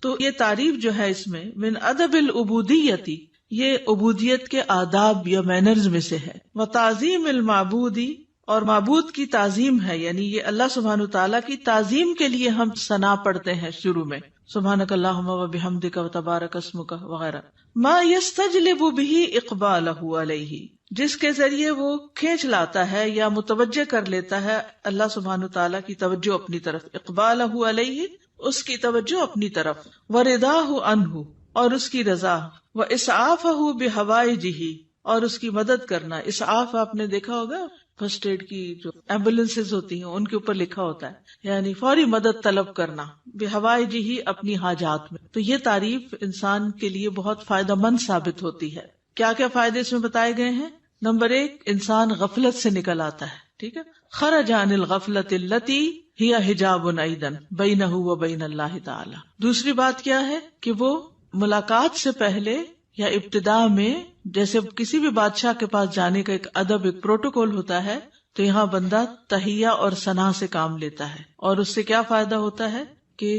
تو یہ تعریف جو ہے اس میں من ادب العبودیت یہ عبودیت کے آداب یا مینرز میں سے ہے. وتعظیم المعبودی، اور معبود کی تعظیم ہے، یعنی یہ اللہ سبحانہ تعالیٰ کی تعظیم کے لیے ہم ثنا پڑھتے ہیں شروع میں، سبحانک اللہم وبحمدک وتبارک اسمک وغیرہ. ما یستجلب بہ اقبالہ علیہ، جس کے ذریعے وہ کھینچ لاتا ہے یا متوجہ کر لیتا ہے اللہ سبحانہ تعالیٰ کی توجہ اپنی طرف، اقبالہ علیہ، اس کی توجہ اپنی طرف، ورضاہ عنہ، اور اس کی رضا، واسعافہ بحوائجہ، اور اس کی مدد کرنا. اسعاف آپ نے دیکھا ہوگا فرسٹ ایڈ کی جو ایمبولینسز ہوتی ہیں ان کے اوپر لکھا ہوتا ہے، یعنی فوری مدد طلب کرنا، بحوائجہ، اپنی حاجات میں. تو یہ تعریف انسان کے لیے بہت فائدہ مند ثابت ہوتی ہے. کیا کیا فائدے اس میں بتائے گئے ہیں؟ نمبر 1، انسان غفلت سے نکل آتا ہے. ٹھیک ہے، خرج عن الغفلۃ التی ہی حجاب ایضا بینہ و بین اللہ تعالی. دوسری بات کیا ہے کہ وہ ملاقات سے پہلے یا ابتدا میں، جیسے کسی بھی بادشاہ کے پاس جانے کا ایک ادب، ایک پروٹوکول ہوتا ہے، تو یہاں بندہ تحیہ اور ثنا سے کام لیتا ہے. اور اس سے کیا فائدہ ہوتا ہے کہ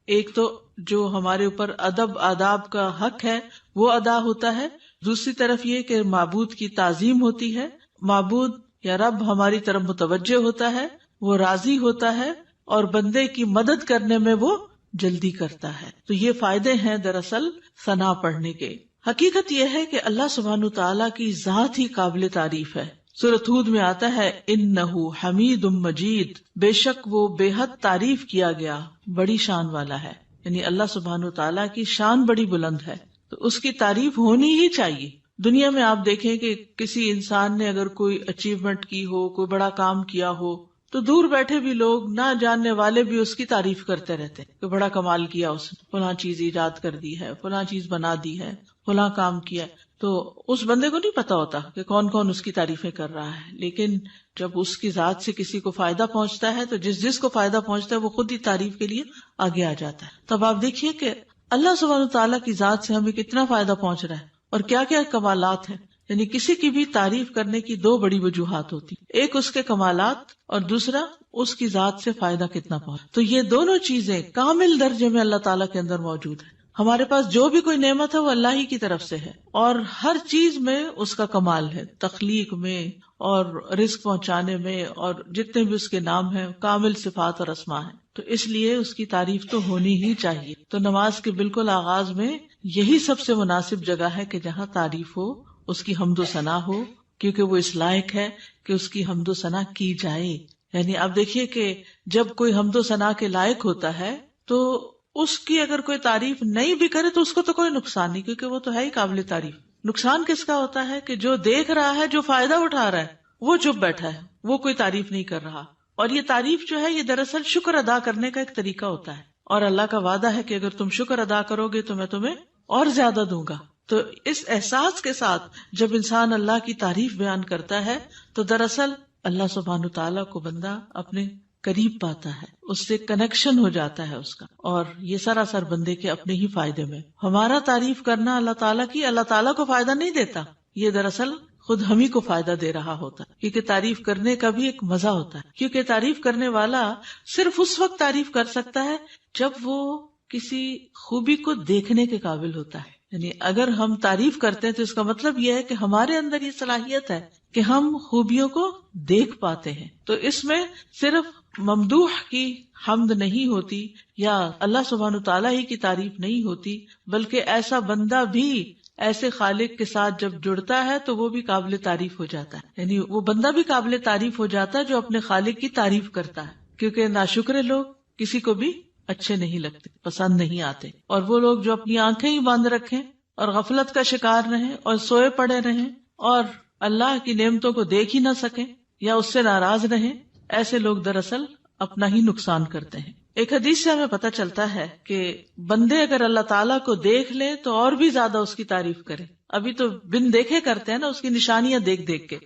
ایک تو جو ہمارے اوپر ادب آداب کا حق ہے وہ ادا ہوتا ہے، دوسری طرف یہ کہ معبود کی تعظیم ہوتی ہے، معبود یا رب ہماری طرف متوجہ ہوتا ہے، وہ راضی ہوتا ہے، اور بندے کی مدد کرنے میں وہ جلدی کرتا ہے. تو یہ فائدے ہیں دراصل ثنا پڑھنے کے. حقیقت یہ ہے کہ اللہ سبحانہ تعالیٰ کی ذات ہی قابل تعریف ہے. سورۃ ہود میں آتا ہے انہ حمید مجید، بے شک وہ بے حد تعریف کیا گیا، بڑی شان والا ہے. یعنی اللہ سبحانہ تعالیٰ کی شان بڑی بلند ہے، تو اس کی تعریف ہونی ہی چاہیے. دنیا میں آپ دیکھیں کہ کسی انسان نے اگر کوئی اچیومنٹ کی ہو، کوئی بڑا کام کیا ہو، تو دور بیٹھے بھی لوگ، نہ جاننے والے بھی اس کی تعریف کرتے رہتے ہیں کہ بڑا کمال کیا اس نے، فلاں چیز ایجاد کر دی ہے، فلاں چیز بنا دی ہے، فلاں کام کیا. تو اس بندے کو نہیں پتا ہوتا کہ کون کون اس کی تعریفیں کر رہا ہے، لیکن جب اس کی ذات سے کسی کو فائدہ پہنچتا ہے تو جس کو فائدہ پہنچتا ہے وہ خود ہی تعریف کے لیے آگے آ جاتا ہے. تب آپ دیکھیے کہ اللہ سبحانہ تعالیٰ کی ذات سے ہمیں کتنا فائدہ پہنچ رہا ہے اور کیا کیا کمالات ہیں. یعنی کسی کی بھی تعریف کرنے کی 2 بڑی وجوہات ہوتی، ایک اس کے کمالات اور دوسرا اس کی ذات سے فائدہ کتنا پہنچ. تو یہ دونوں چیزیں کامل درجے میں اللہ تعالیٰ کے اندر موجود ہیں. ہمارے پاس جو بھی کوئی نعمت ہے وہ اللہ ہی کی طرف سے ہے، اور ہر چیز میں اس کا کمال ہے، تخلیق میں اور رزق پہنچانے میں، اور جتنے بھی اس کے نام ہیں کامل صفات اور اسماء ہیں. تو اس لیے اس کی تعریف تو ہونی ہی چاہیے. تو نماز کے بالکل آغاز میں یہی سب سے مناسب جگہ ہے کہ جہاں تعریف ہو، اس کی حمد و ثنا ہو، کیونکہ وہ اس لائق ہے کہ اس کی حمد و ثنا کی جائے. یعنی آپ دیکھیے کہ جب کوئی حمد و ثنا کے لائق ہوتا ہے تو اس کی اگر کوئی تعریف نہیں بھی کرے تو اس کو تو کوئی نقصان نہیں، کیونکہ وہ تو ہے ہی قابل تعریف. نقصان کس کا ہوتا ہے کہ جو دیکھ رہا ہے، جو فائدہ اٹھا رہا ہے، وہ چپ بیٹھا ہے، وہ کوئی تعریف نہیں کر رہا. اور یہ تعریف جو ہے یہ دراصل شکر ادا کرنے کا ایک طریقہ ہوتا ہے، اور اللہ کا وعدہ ہے کہ اگر تم شکر ادا کرو گے تو میں تمہیں اور زیادہ دوں گا. تو اس احساس کے ساتھ جب انسان اللہ کی تعریف بیان کرتا ہے تو دراصل اللہ سبحانہ تعالیٰ کو بندہ اپنے قریب پاتا ہے، اس سے کنیکشن ہو جاتا ہے اس کا، اور یہ سراسر بندے کے اپنے ہی فائدے میں. ہمارا تعریف کرنا اللہ تعالیٰ کی اللہ تعالیٰ کو فائدہ نہیں دیتا، یہ دراصل خود ہم ہی کو فائدہ دے رہا ہوتا ہے، کیونکہ تعریف کرنے کا بھی ایک مزہ ہوتا ہے. کیونکہ تعریف کرنے والا صرف اس وقت تعریف کر سکتا ہے جب وہ کسی خوبی کو دیکھنے کے قابل ہوتا ہے. یعنی اگر ہم تعریف کرتے ہیں تو اس کا مطلب یہ ہے کہ ہمارے اندر یہ صلاحیت ہے کہ ہم خوبیوں کو دیکھ پاتے ہیں. تو اس میں صرف ممدوح کی حمد نہیں ہوتی یا اللہ سبحانہ تعالیٰ ہی کی تعریف نہیں ہوتی، بلکہ ایسا بندہ بھی ایسے خالق کے ساتھ جب جڑتا ہے تو وہ بھی قابل تعریف ہو جاتا ہے. یعنی وہ بندہ بھی قابل تعریف ہو جاتا ہے جو اپنے خالق کی تعریف کرتا ہے. کیونکہ ناشکرے لوگ کسی کو بھی اچھے نہیں لگتے، پسند نہیں آتے. اور وہ لوگ جو اپنی آنکھیں ہی بند رکھیں اور غفلت کا شکار رہیں اور سوئے پڑے رہیں اور اللہ کی نعمتوں کو دیکھ ہی نہ سکیں یا اس سے ناراض رہیں، ایسے لوگ دراصل اپنا ہی نقصان کرتے ہیں. ایک حدیث سے ہمیں پتہ چلتا ہے کہ بندے اگر اللہ تعالیٰ کو دیکھ لیں تو اور بھی زیادہ اس کی تعریف کریں. ابھی تو بن دیکھے کرتے ہیں نا، اس کی نشانیاں دیکھ دیکھ کے،